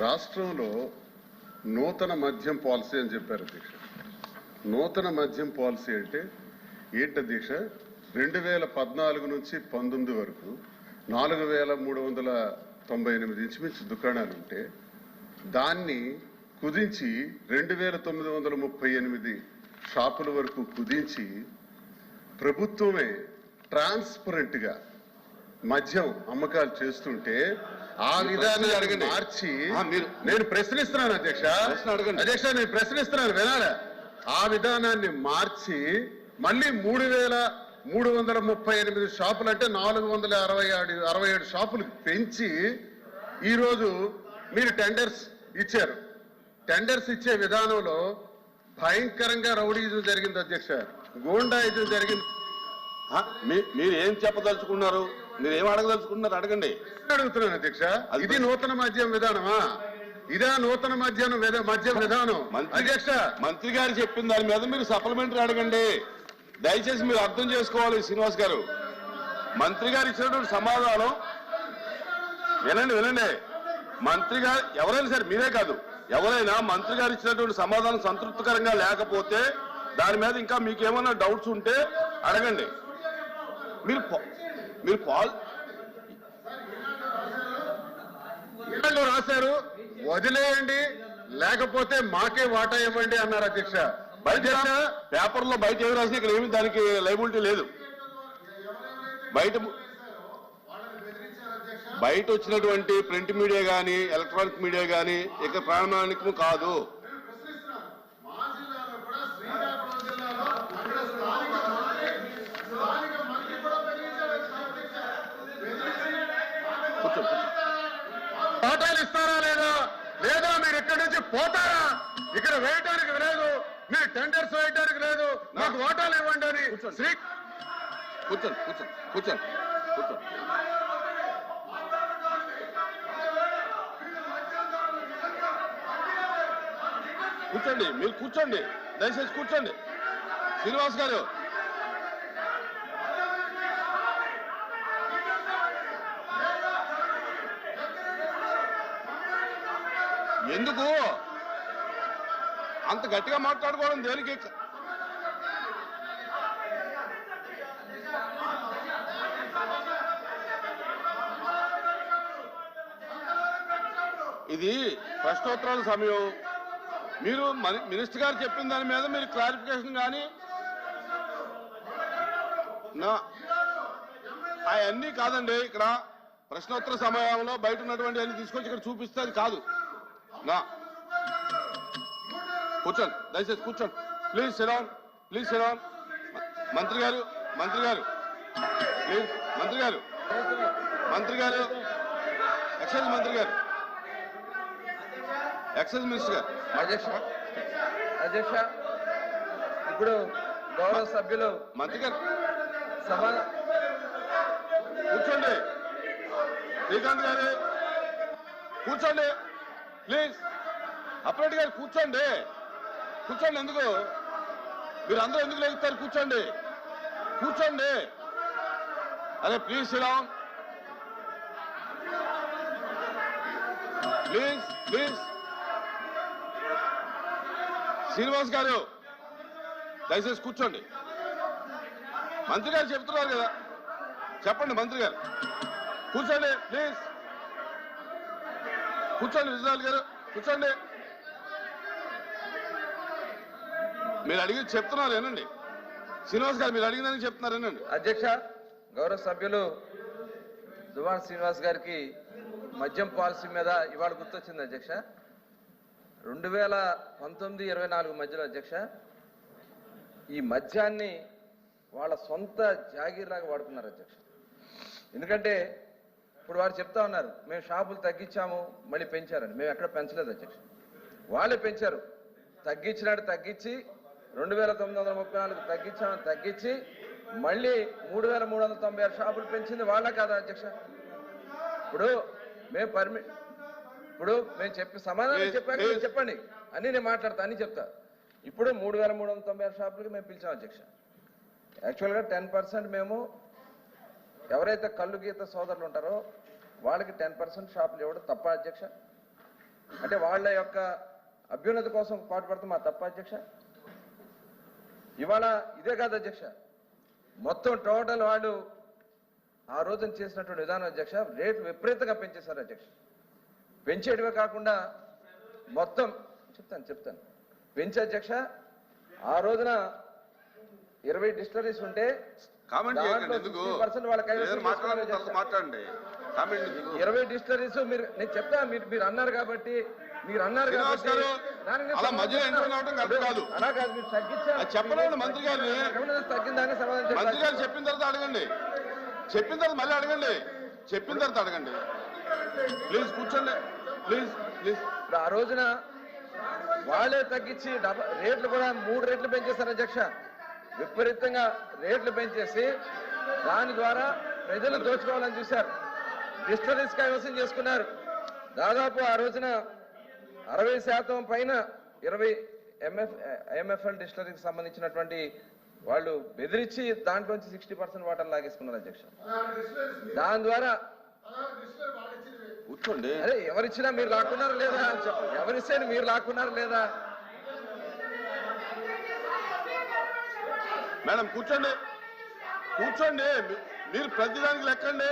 రాష్ట్రంలో నూతన మద్యం పాలసీ అని చెప్పారు అధ్యక్ష. నూతన మద్యం పాలసీ అంటే ఏంటి అధ్యక్ష? 2014 నుంచి 19 వరకు 4398 ఇంచుమించు దుకాణాలు ఉంటే దాన్ని కుదించి 2938 షాపుల వరకు కుదించి ప్రభుత్వమే ట్రాన్స్పరెంట్ గా మద్యం అమ్మకాలు చేస్తుంటే ఆ విధానాన్ని మార్చి నేను ప్రశ్నిస్తున్నాను అధ్యక్ష. నేను ప్రశ్నిస్తున్నాను వినాలా? ఆ విధానాన్ని మార్చి మళ్ళీ 3338 షాపులు అంటే 467 షాపులు పెంచి ఈరోజు మీరు టెండర్స్ ఇచ్చారు. టెండర్స్ ఇచ్చే విధానంలో భయంకరంగా రౌడీజం జరిగింది అధ్యక్ష, గూండాయిజం జరిగింది. మీరు ఏం చెప్పదలుచుకున్నారు? మీరు ఏం అడగదలుచుకున్నారు? అడగండి. అడుగుతున్నాను అధ్యక్ష. ఇది నూతన మద్యం విధానమా? ఇదా నూతన మద్యం విధానం? అధ్యక్ష, మంత్రి గారు చెప్పిన దాని మీద మీరు సప్లిమెంటరీ అడగండి. దయచేసి మీరు అర్థం చేసుకోవాలి శ్రీనివాస్ గారు. మంత్రి గారు ఇచ్చినటువంటి సమాధానం వినండి. మంత్రి గారు ఎవరైనా సరే, మీరే కాదు ఎవరైనా మంత్రి గారు ఇచ్చినటువంటి సమాధానం సంతృప్తికరంగా లేకపోతే దాని మీద ఇంకా మీకు ఏమైనా డౌట్స్ ఉంటే అడగండి. మీరు రాశారు, వదిలేయండి లేకపోతే మాకే వాటా ఇవ్వండి అన్నారు అధ్యక్ష. పేపర్లో బయట ఏమి రాసినా ఇక్కడ ఏమి దానికి లైబిలిటీ లేదు. బయట వచ్చినటువంటి ప్రింట్ మీడియా కానీ ఎలక్ట్రానిక్ మీడియా కానీ ఇక ప్రామాణికము కాదు. వాటాలు ఇస్తారా లేదా మీరు ఇక్కడి నుంచి పోతారా? ఇక్కడ వేయటానికి లేదు, మీరు టెండర్స్ వేయటానికి లేదు, మాకు వాటాలు ఇవ్వండి అని. కూర్చోండి, మీరు కూర్చోండి, దయచేసి కూర్చోండి. శ్రీనివాస్ గారు, ఎందుకు అంత గట్టిగా మాట్లాడుకోవడం దేనికి? ఇది ప్రశ్నోత్తరాల సమయం. మీరు మినిస్టర్ గారు చెప్పిన దాని మీద మీరు క్లారిఫికేషన్ కానీ అవన్నీ కాదండి. ఇక్కడ ప్రశ్నోత్తర సమయంలో బయట ఉన్నటువంటి అన్ని తీసుకొచ్చి ఇక్కడ చూపిస్తే అది కాదు. కూర్చోండి, దయచేసి కూర్చోండి. Please SIT down. మంత్రి గారు ప్లీజ్. మంత్రి గారు ఎక్సైజ్ మినిస్టర్ గారు. అధ్యక్ష ఇప్పుడు గౌరవ సభ్యులు మంత్రి గారు సభ కూర్చోండి. శ్రీకాంత్ గారు కూర్చోండి ప్లీజ్. అప్రెడ్డి గారు కూర్చోండి. ఎందుకు మీరు అందరూ ఎందుకు లేస్తారు? కూర్చోండి. అరే please SIT down. Please. Srinivas గారు దయచేసి కూర్చోండి. మంత్రి గారు చెప్తున్నారు కదా, చెప్పండి. మంత్రి గారు కూర్చోండి ప్లీజ్. విజయనాథ్ గారు కూర్చోండి. మీరు అడిగి చెప్తున్నారు ఏనండి. శ్రీనివాస్ గారు మీరు అడిగిందని చెప్తున్నారు ఏనండి. అధ్యక్ష, గౌరవ సభ్యులు దువ్వాడ శ్రీనివాస్ గారికి మద్యం పాలసీ మీద ఇవాళ గుర్తొచ్చింది అధ్యక్ష. 2019-24 మధ్యలో అధ్యక్ష ఈ మద్యాన్ని వాళ్ళ సొంత జాగీర్లాగా వాడుకున్నారు అధ్యక్ష. ఎందుకంటే ఇప్పుడు వారు చెప్తా ఉన్నారు, మేము షాపులు తగ్గించాము మళ్ళీ పెంచారని. మేము ఎక్కడ పెంచలేదు అధ్యక్ష, వాళ్ళే పెంచారు. తగ్గించి 2934 తగ్గించి మళ్ళీ 3396 షాపులు పెంచింది వాళ్ళ కాదా అధ్యక్ష? ఇప్పుడు మేము చెప్పి సమాధానం చెప్పాక చెప్పండి అన్ని నేను మాట్లాడతా, అన్ని చెప్తా. ఇప్పుడు 3396 షాపులకి మేము పిలిచాం అధ్యక్ష. యాక్చువల్గా 10% మేము ఎవరైతే కళ్ళు గీత సోదరులు ఉంటారో వాళ్ళకి 10% షాపులు ఇవ్వడం తప్ప అధ్యక్ష? అంటే వాళ్ళ యొక్క అభ్యున్నతి కోసం పాటుపడతాం మా తప్ప అధ్యక్ష. ఇవాళ ఇదే కాదు అధ్యక్ష, మొత్తం టోటల్ వాళ్ళు ఆ రోజున చేసినటువంటి విధానం అధ్యక్ష, రేట్లు విపరీతంగా పెంచేశారు అధ్యక్ష. పెంచేటివే కాకుండా మొత్తం చెప్తాను పెంచే అధ్యక్ష. ఆ రోజున 20 డిస్టరీస్ ఉంటే కామెంట్ చేయకండి, ఎందుకు 60% వాళ్ళ కైవసం మాట్లాడండి. 20 డిస్టరీస్ నేను చెప్తా, మీరు అన్నారు కాబట్టి అలా మధ్యలో ఎంటర్ అవడం కరెక్ట్ కాదు. అలా కాదు, మీరు తగ్గించారు. చెప్పలేదు మంత్రి గారిని. తగ్గిందాన్ని సమాధానం మంత్రి గారు చెప్పిన తర్వాత అడగండి, చెప్పిన తర్వాత మళ్ళీ అడగండి, చెప్పిన తర్వాత అడగండి. ప్లీజ్ కూర్చోండి, ప్లీజ్ ప్లీజ్. ఆ రోజున వాళ్ళే తగ్గించి రేట్లు కూడా 3 రేట్లు పెంచేశారు అధ్యక్ష. విపరీతంగా రేట్లు పెంచేసి దాని ద్వారా ప్రజలు దోచుకోవాలని చూశారు. డిస్టరీస్ కైవసం చేసుకున్నారు. దాదాపు ఆ రోజున 60% పైన 20 ఎంఎఫ్ఎల్ డిస్టరీకి సంబంధించినటువంటి వాళ్ళు బెదిరించి దాంట్లోంచి 60% వాటర్ లాగేసుకున్నారు అధ్యక్ష. దాని ద్వారా కూర్చోండి. అరే ఎవరిచ్చినా మీరు లాక్కున్నారా లేదా? ఎవరిస్తే మీరు లాక్కున్నారా లేదా? మేడం కూర్చోండి, కూర్చోండి. మీరు ప్రతిదానికి లెక్కండి,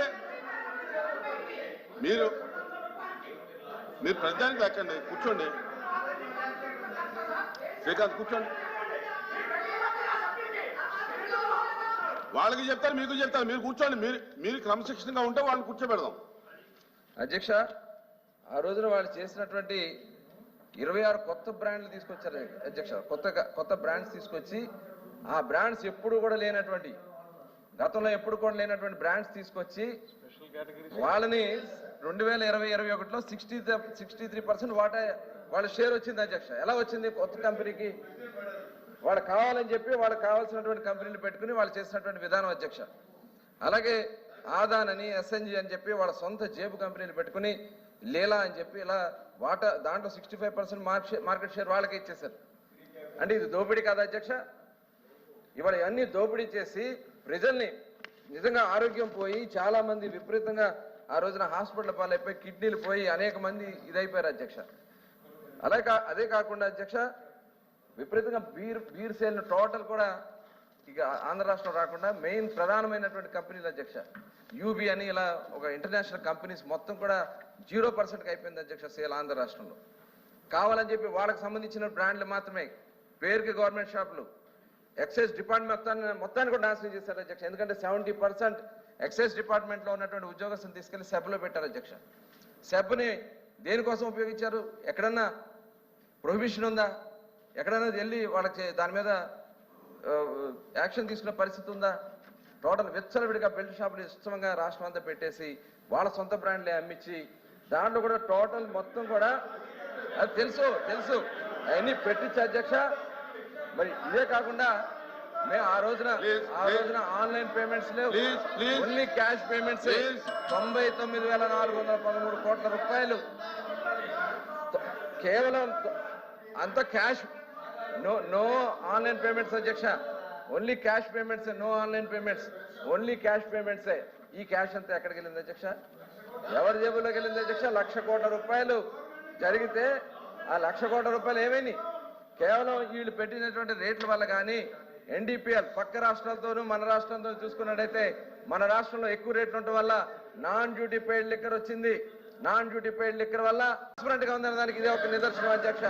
మీరు ప్రతిదానికి లెక్కండి. కూర్చోండి శ్రీకాంత్, కూర్చోండి. వాళ్ళకి చెప్తారు, మీకు చెప్తారు. మీరు కూర్చోండి. మీరు క్రమశిక్షణగా ఉంటే వాళ్ళని కూర్చోబెడదాం. అధ్యక్ష, ఆ రోజున వాళ్ళు చేసినటువంటి 26 కొత్త బ్రాండ్లు తీసుకొచ్చారు అధ్యక్ష. కొత్త బ్రాండ్స్ తీసుకొచ్చి ఆ బ్రాండ్స్ ఎప్పుడు కూడా లేనటువంటి, గతంలో ఎప్పుడు కూడా లేనటువంటి బ్రాండ్స్ తీసుకొచ్చి వాళ్ళని 2020-21లో 63% వాటా వాళ్ళ షేర్ వచ్చింది అధ్యక్ష. ఎలా వచ్చింది? కొత్త కంపెనీకి వాళ్ళు కావాలని చెప్పి వాళ్ళకి కావాల్సినటువంటి కంపెనీలు పెట్టుకుని వాళ్ళు చేసినటువంటి విధానం అధ్యక్ష. అలాగే ఆదాన్ అని, ఎస్ఎన్జి అని చెప్పి వాళ్ళ సొంత జేబు కంపెనీలు పెట్టుకుని లీలా అని చెప్పి ఇలా వాటా దాంట్లో 65% మార్కెట్ షేర్ వాళ్ళకే ఇచ్చేశారు. అంటే ఇది దోపిడీ కాదా అధ్యక్ష? ఇవాళ ఇవన్నీ దోపిడీ చేసి ప్రజల్ని నిజంగా ఆరోగ్యం పోయి చాలా మంది విపరీతంగా ఆ రోజున హాస్పిటల్ పాలైపోయి కిడ్నీలు పోయి అనేక మంది ఇదైపోయారు అధ్యక్ష. అదే కాకుండా అధ్యక్ష, విపరీతంగా బీర్ సేల్ టోటల్ కూడా ఇక ఆంధ్ర రాష్ట్రం రాకుండా మెయిన్ ప్రధానమైనటువంటి కంపెనీలు అధ్యక్ష, యూబీ అని ఇలా ఒక ఇంటర్నేషనల్ కంపెనీస్ మొత్తం కూడా 0%కి అయిపోయింది అధ్యక్ష సేల్ ఆంధ్ర రాష్ట్రంలో. కావాలని చెప్పి వాళ్ళకి సంబంధించిన బ్రాండ్లు మాత్రమే, పేరుకి గవర్నమెంట్ షాపులు, ఎక్సైజ్ డిపార్ట్మెంట్ మొత్తాన్ని కూడా నాశనం చేశారు అధ్యక్ష. ఎందుకంటే 70% ఎక్సైజ్ డిపార్ట్మెంట్లో ఉన్నటువంటి ఉద్యోగస్తులు తీసుకెళ్లి సెబ్లో పెట్టారు అధ్యక్ష. సెబ్ని దేనికోసం ఉపయోగించారు? ఎక్కడన్నా ప్రొహిబిషన్ ఉందా? ఎక్కడన్నా వెళ్ళి వాళ్ళకి దాని మీద యాక్షన్ తీసుకునే పరిస్థితి ఉందా? టోటల్ విచ్చలవిడిగా బెల్ట్ షాపులు ఇష్టంగా రాష్ట్రం అంతా పెట్టేసి వాళ్ళ సొంత బ్రాండ్లే అమ్మించి దాంట్లో కూడా టోటల్ మొత్తం కూడా అది తెలుసు అవన్నీ పెట్టించి అధ్యక్ష. మరి ఇదే కాకుండా మేము ఆ రోజున ఆన్లైన్ పేమెంట్స్ లేవు, ఓన్లీ క్యాష్ పేమెంట్స్. 99,413 కోట్ల రూపాయలు కేవలం అంత క్యాష్, నో ఆన్లైన్ పేమెంట్స్ అధ్యక్ష. Only cash payments, no online payments, only cash పేమెంట్సే. ఈ క్యాష్ అంతా ఎక్కడికి వెళ్ళింది అధ్యక్ష? ఎవరి జేబులోకి వెళ్ళింది అధ్యక్ష? 1,00,000 కోట్ల రూపాయలు జరిగితే ఆ 1,00,000 కోట్ల రూపాయలు ఏమైనాయి? కేవలం వీళ్ళు పెట్టినటువంటి రేట్ల వల్ల కానీ ఎన్డీపీఎల్ పక్క రాష్ట్రాలతోనూ మన రాష్ట్రంతో చూసుకున్నట్టయితే మన రాష్ట్రంలో ఎక్కువ రేట్లు ఉండటం వల్ల నాన్ డ్యూటీ పెయిడ్ లిక్కర్ వచ్చింది. నాన్ డ్యూటీ పెయిడ్ లిక్కర్ వల్ల ట్రాన్స్పరెంట్ గా ఉందన్న దానికి ఇదే ఒక నిదర్శనం అధ్యక్ష.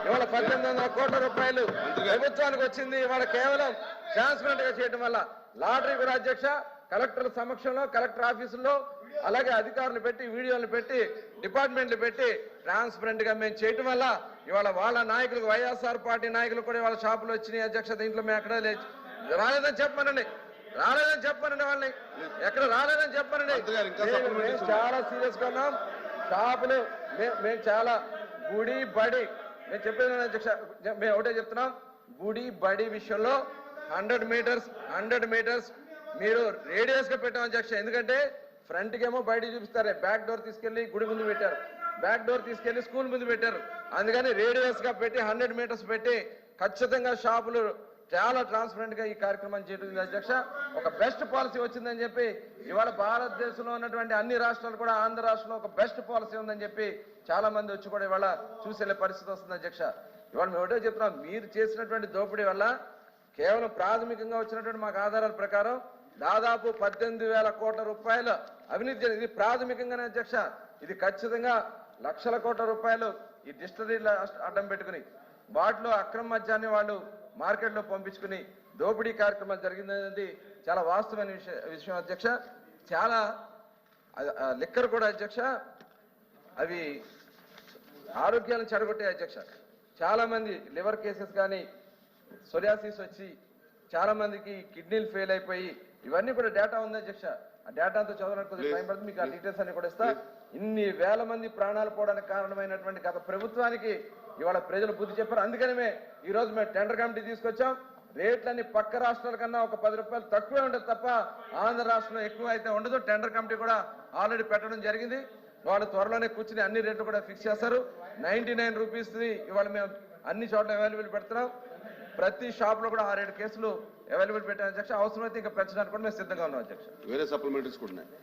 ఇవాళ 1,800 కోట్ల రూపాయలు ప్రభుత్వానికి వచ్చింది ఇవాళ కేవలం ట్రాన్స్పరెంట్ గా చేయడం వల్ల. లాటరీ కూడా అధ్యక్ష కలెక్టర్ల సమక్షంలో, కలెక్టర్ ఆఫీసుల్లో, అలాగే అధికారులు పెట్టి, వీడియోలు పెట్టి, డిపార్ట్మెంట్లు పెట్టి ట్రాన్స్పరెంట్ గా మేము చేయటం వల్ల ఇవాళ వాళ్ళ నాయకులకు, వైఎస్ఆర్ పార్టీ నాయకులు కూడా వాళ్ళ షాపులు వచ్చినాయి అధ్యక్ష. దీంట్లో మేము ఎక్కడ రాలేదని చెప్పమనండి, వాళ్ళని ఎక్కడ రాలేదని చెప్పమనండి. మేము చాలా సీరియస్ గా ఉన్నాం. షాపులు మేము చాలా గుడి బడి మేము చెప్పేది అధ్యక్ష, మేము ఒకటే చెప్తున్నాం. గుడి బడి విషయంలో 100 మీటర్స్ మీరు రేడియస్ గా పెట్టాం అధ్యక్ష. ఎందుకంటే ఫ్రంట్ కేమో బయట చూపిస్తారు, బ్యాక్ డోర్ తీసుకెళ్లి గుడి ముందు పెట్టారు, బ్యాక్ డోర్ తీసుకెళ్లి స్కూల్ ముందు పెట్టారు. అందుకని రేడియస్ గా పెట్టి 100 మీటర్స్ పెట్టి ఖచ్చితంగా షాపులు చాలా ట్రాన్స్పరెంట్ గా ఈ కార్యక్రమాన్ని చేయడం అధ్యక్ష. ఒక బెస్ట్ పాలసీ వచ్చిందని చెప్పి ఇవాళ భారతదేశంలో ఉన్నటువంటి అన్ని రాష్ట్రాలు కూడా ఆంధ్ర రాష్ట్రంలో ఒక బెస్ట్ పాలసీ ఉందని చెప్పి చాలా మంది వచ్చి కూడా ఇవాళ చూసే పరిస్థితి వస్తుంది అధ్యక్ష. ఇవాళ మేము ఒకటే చెప్తున్నాం, మీరు చేసినటువంటి దోపిడీ వల్ల కేవలం ప్రాథమికంగా వచ్చినటువంటి మాకు ఆధారాల ప్రకారం దాదాపు 18,000 కోట్ల రూపాయల అవినీతి జరిగింది. ఇది ప్రాథమికంగానే అధ్యక్ష. ఇది ఖచ్చితంగా లక్షల కోట్ల రూపాయలు ఈ డిస్టిలరీల అడ్డం పెట్టుకుని వాటిలో అక్రమ మద్యాన్ని వాళ్ళు మార్కెట్లో పంపించుకుని దోపిడీ కార్యక్రమం జరిగిందనేది చాలా వాస్తవమైన విషయం అధ్యక్ష. చాలా లిక్కర్ కూడా అధ్యక్ష అవి ఆరోగ్యాలను చెడగొట్టే అధ్యక్ష. చాలా మంది లివర్ కేసెస్ కానీ సోరియాసిస్ వచ్చి చాలా మందికి కిడ్నీలు ఫెయిల్ అయిపోయి ఇవన్నీ కూడా డేటా ఉంది అధ్యక్ష. ఆ డేటా అంతా చదవడానికి కొద్దిగా టైం పడుతుంది, మీకు ఆ డీటెయిల్స్ అన్ని కూడా ఇస్తా. ఇన్ని వేల మంది ప్రాణాలు పోవడానికి కారణమైనటువంటి గత ప్రభుత్వానికి ఇవాళ ప్రజలు బుద్ధి చెప్పారు. అందుకనే ఈ రోజు మేము టెండర్ కమిటీ తీసుకొచ్చాం. రేట్లన్నీ పక్క రాష్ట్రాల కన్నా ఒక 10 రూపాయలు తక్కువే ఉంటుంది తప్ప ఆంధ్ర రాష్ట్రంలో ఎక్కువ అయితే ఉండదు. టెండర్ కమిటీ కూడా ఆల్రెడీ పెట్టడం జరిగింది. వాళ్ళు త్వరలోనే కూర్చుని అన్ని రేట్లు కూడా ఫిక్స్ చేస్తారు. 99 రూపీస్ ఇవాళ మేము అన్ని చోట్ల అవైలబుల్ పెడుతున్నాం. ప్రతి షాప్ లో కూడా 6-7 కేసులు అవైలబుల్ పెట్టాం అధ్యక్ష. అవసరమైతే ఇంకా పెంచడానికి కూడా మేము సిద్ధంగా ఉన్నాం అధ్యక్ష. వేరే సప్లిమెంటరీస్ కూడా ఉన్నాయి.